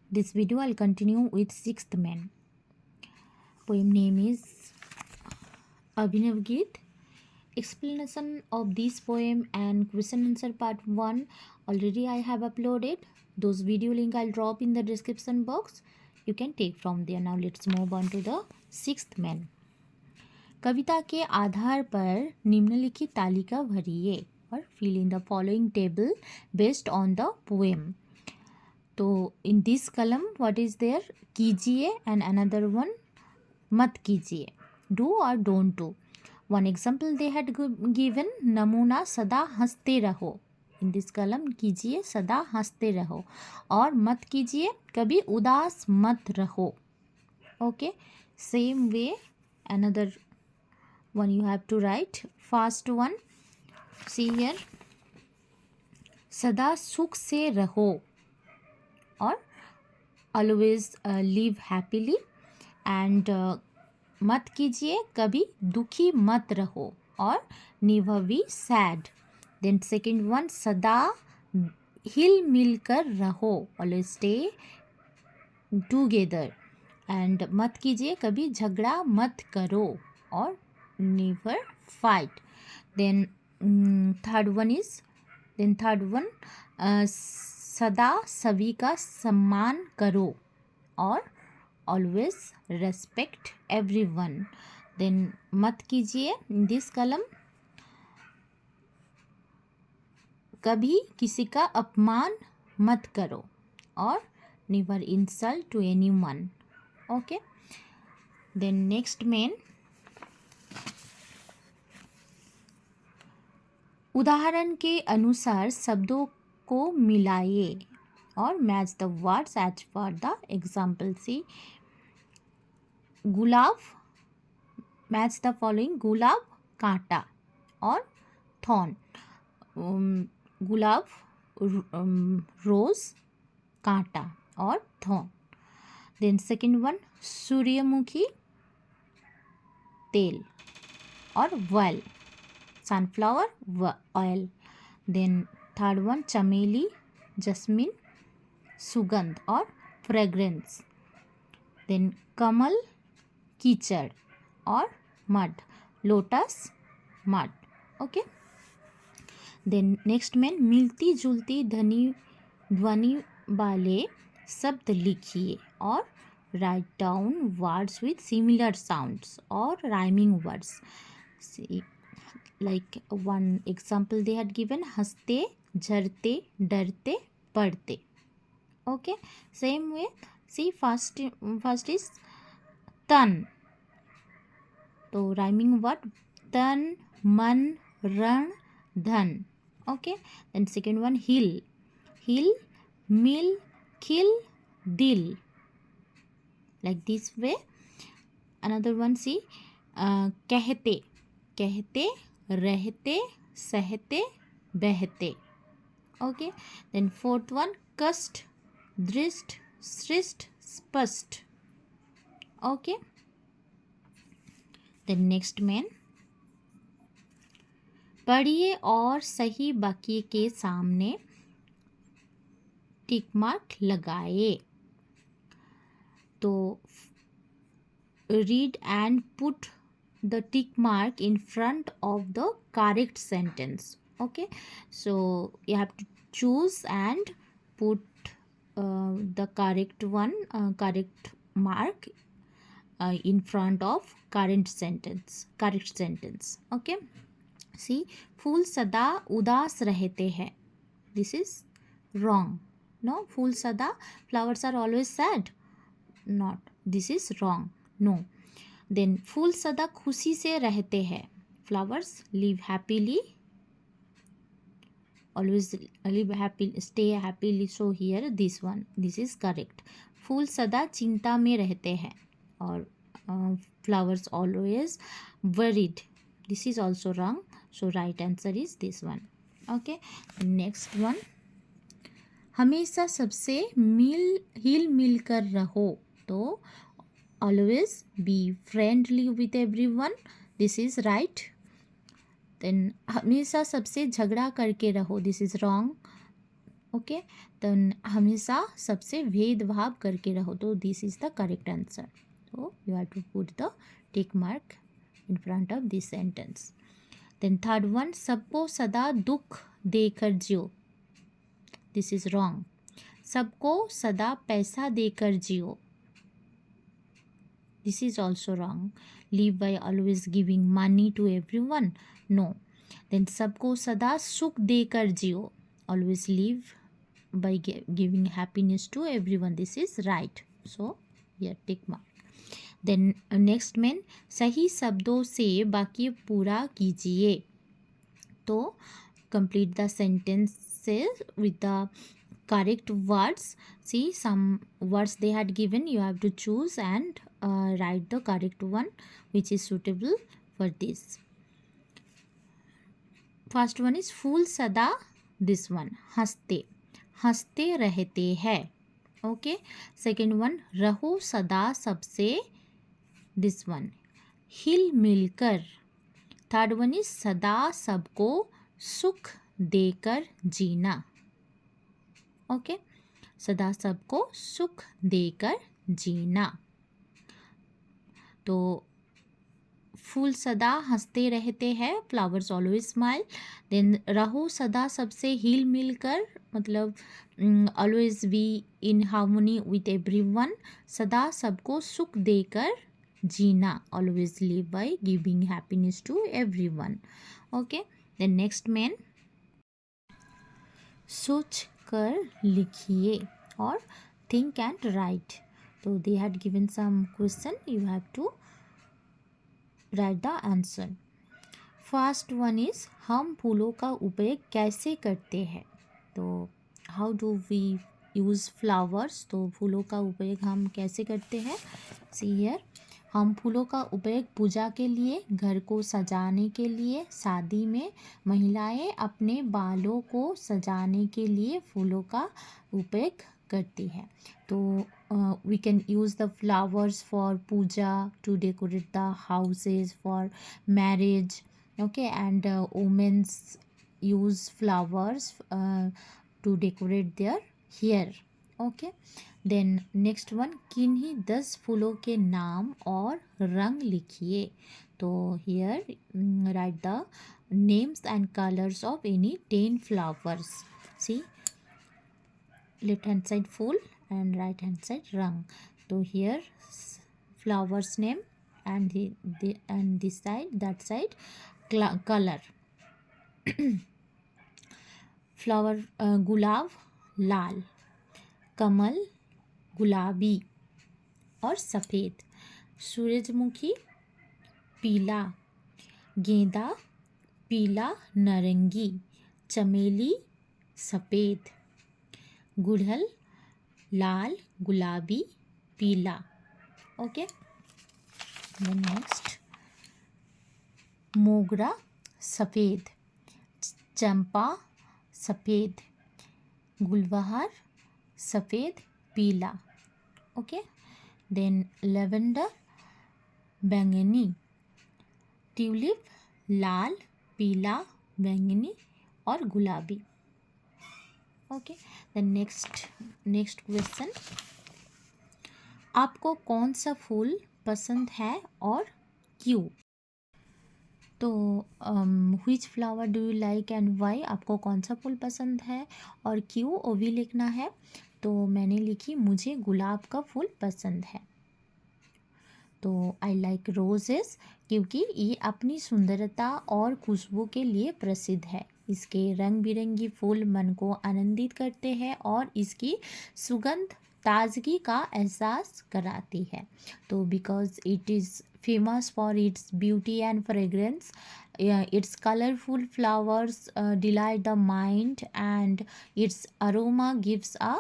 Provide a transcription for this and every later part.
This video I'll continue with Sixth Man. Poem name is Abhinav Geet. Explanation of this poem and question answer part 1 already I have uploaded. Those video link I'll drop in the description box. You can take from there. Now let's move on to the Sixth Man. कविता के आधार पर निम्नलिखित तालिका भरिए और fill in the following table based on the poem. तो in this column what is there? कीजिए and another one मत कीजिए. Do or don't do. One example they had given, नमूना सदा हंसते रहो. In this column कीजिए सदा हंसते रहो और मत कीजिए कभी उदास मत रहो. Okay, same way another one you have to write. First one, see here, सदा सुख से रहो और always live happily and मत कीजिए कभी दुखी मत रहो और never be sad. Then second one, सदा हिल मिल कर रहो, always stay together and मत कीजिए कभी झगड़ा मत करो और never fight. Then third one, सदा सभी का सम्मान करो और always respect everyone. Then मत कीजिए in this column, कभी किसी का अपमान मत करो और never insult to anyone. Okay. Then next main, उदाहरण के अनुसार शब्दों को मिलाइए और match the words as per the example. See गुलाब, मैच द फॉलोइंग, गुलाब कांटा और थॉर्न. गुलाब रोज कांटा और थॉर्न. देन सेकेंड वन, सूर्यमुखी तेल और वेल, sunflower oil. Then third one, चमेली जस्मिन सुगंध और फ्रेग्रेंस. देन कमल कीचड़ और mud, lotus mud. Okay. Then next में मिलती जुलती ध्वनि वाले शब्द लिखिए और write down words with similar sounds और rhyming words. Like one example they had given, हंसते झरते डरते पढ़ते. Okay, same way. See, first is तन, तो rhyming word तन मन रण धन. Okay, then second one, हिल मिल खिल दिल, like this way. Another one, see, कहते रहते सहते बहते. Okay, then fourth one, कष्ट दृष्ट सृष्ट स्पष्ट. ओके. देन नेक्स्ट मेन, पढ़िए और सही वाक्य के सामने टिक मार्क लगाए. तो read and put the tick mark in front of the correct sentence. Okay, so you have to choose and put the correct mark in front of correct sentence. Okay, see, फूल सदा उदास रहते हैं. This is wrong. No, फूल सदा, flowers are always sad. Not, this is wrong. No. Then फूल सदा खुशी से रहते हैं. Flowers live happily, always live happy, stay happily. So here this one, this is correct. फूल सदा चिंता में रहते हैं और flowers always worried. This is also wrong. So right answer is this one. Okay, next one, हमेशा सबसे हिल मिल कर रहो. तो always be friendly with everyone. This is right. Then हमेशा सबसे झगड़ा करके रहो. This is wrong. ओके, तो हमेशा सबसे भेदभाव करके रहो, तो this is the correct answer. तो you have to put the tick mark in front of this sentence. Then third one, सबको सदा दुख देकर जियो. This is wrong. सबको सदा पैसा देकर जियो. This is also wrong. Live by always giving money to everyone. No. Then सबको सदा सुख देकर जियो. Always live by giving happiness to everyone. This is right. So here tick mark. Then next main, सही शब्दों से वाक्य पूरा कीजिए. तो complete the sentences with the correct words. See, some words they had given, you have to choose and write the correct one which is suitable for this. First one is फूल सदा, this one हंसते, हंसते रहते हैं. Okay. Second one, रहो सदा सबसे, this one हिल मिलकर. Third one is सदा सबको सुख देकर जीना. ओके, सदा सबको सुख देकर जीना. तो फूल सदा हंसते रहते हैं, फ्लावर्स ऑलवेज स्माइल. देन रहो सदा सबसे हिल मिलकर, मतलब always be in harmony with everyone. सदा सबको सुख देकर जीना, always live by giving happiness to everyone. Okay. Then next मेन, सोच कर लिखिए और थिंक एंड राइट. तो they had given some question, you have to write the answer. First one is, हम फूलों का उपयोग कैसे करते हैं. तो how do we use flowers. तो फूलों का उपयोग हम कैसे करते हैं. सी हियर, हम फूलों का उपयोग पूजा के लिए, घर को सजाने के लिए, शादी में महिलाएं अपने बालों को सजाने के लिए फूलों का उपयोग करती है. तो we can use the flowers for puja, to decorate the houses, for marriage. Okay, and womens use flowers to decorate their hair. Okay. Then next one, किन्हीं 10 फूलों के नाम और रंग लिखिए. तो here write the names and colours of any 10 flowers. See, left hand side फूल and right hand side रंग. तो here flowers name and this side, that side color. Flower गुलाब लाल, कमल गुलाबी और सफ़ेद, सूरजमुखी पीला, गेंदा पीला नारंगी, चमेली सफ़ेद, गुड़हल लाल गुलाबी पीला. ओके. नेक्स्ट, मोगरा सफ़ेद, चंपा सफ़ेद, गुलबहार सफ़ेद पीला. ओके. देन लेवेंडर बैंगनी, ट्यूलिप लाल पीला बैंगनी और गुलाबी. ओके. देन नेक्स्ट क्वेश्चन, आपको कौन सा फूल पसंद है और क्यों. तो which flower do you like and why. आपको कौन सा फूल पसंद है और क्यों, वो भी लिखना है. तो मैंने लिखी, मुझे गुलाब का फूल पसंद है. तो आई लाइक रोजेस, क्योंकि ये अपनी सुंदरता और खुशबू के लिए प्रसिद्ध है. इसके रंग बिरंगी फूल मन को आनंदित करते हैं और इसकी सुगंध ताजगी का एहसास कराती है. तो because it is famous for its beauty and fragrance, its colorful flowers delight the mind and its aroma gives a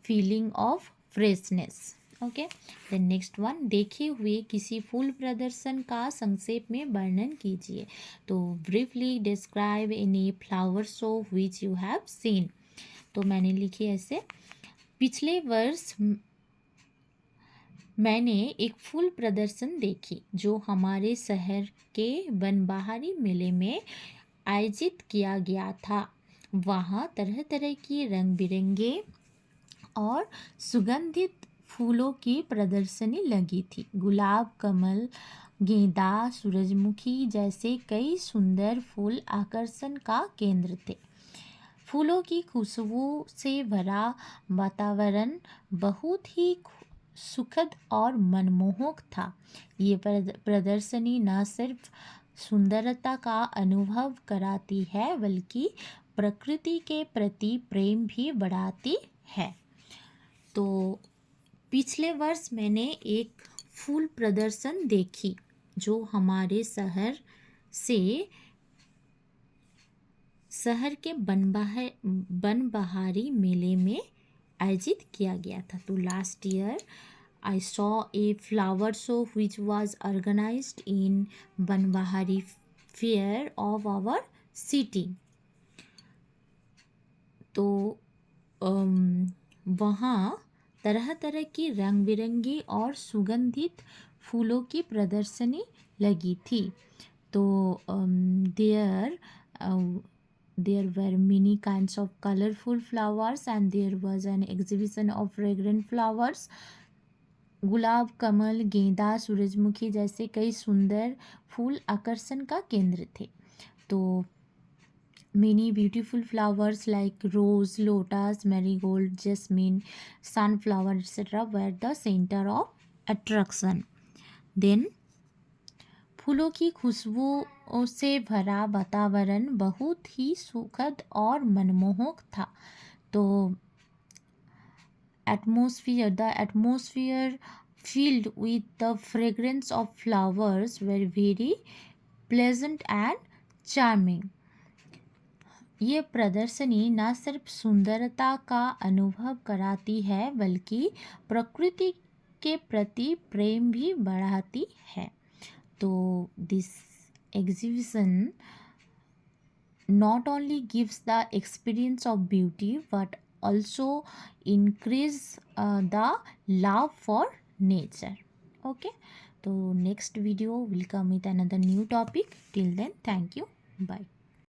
feeling of freshness. Okay. then next one, देखे हुए किसी फूल प्रदर्शन का संक्षेप में वर्णन कीजिए. तो briefly describe any flower show which you have seen. तो मैंने लिखी ऐसे, पिछले वर्ष मैंने एक फूल प्रदर्शन देखी जो हमारे शहर के बनबहारी मेले में आयोजित किया गया था. वहाँ तरह तरह की रंग बिरंगे और सुगंधित फूलों की प्रदर्शनी लगी थी। गुलाब, कमल, गेंदा, सूरजमुखी जैसे कई सुंदर फूल आकर्षण का केंद्र थे। फूलों की खुशबू से भरा वातावरण बहुत ही सुखद और मनमोहक था। ये प्रदर्शनी न सिर्फ सुंदरता का अनुभव कराती है बल्कि प्रकृति के प्रति प्रेम भी बढ़ाती है। तो पिछले वर्ष मैंने एक फूल प्रदर्शन देखी जो हमारे शहर के बनबहारी मेले में आयोजित किया गया था। तो last year I saw a flower show which was organized in Banbahari fair of our city. तो वहाँ तरह तरह की रंग बिरंगी और सुगंधित फूलों की प्रदर्शनी लगी थी। तो there were many kinds of colorful flowers and there was an exhibition of fragrant flowers. गुलाब, कमल, गेंदा, सूरजमुखी जैसे कई सुंदर फूल आकर्षण का केंद्र थे। तो many beautiful flowers like rose, lotus, marigold, jasmine, sunflower, etc. were the center of attraction. Then फूलों की खुशबू से भरा वातावरण बहुत ही सुखद और मनमोहक था। तो the atmosphere filled with the fragrance of flowers were very pleasant and charming. ये प्रदर्शनी न सिर्फ सुंदरता का अनुभव कराती है बल्कि प्रकृति के प्रति प्रेम भी बढ़ाती है। तो this exhibition not only gives the experience of beauty but also increase the love for nature. Okay, so next video will come with another new topic. Till then, thank you, bye.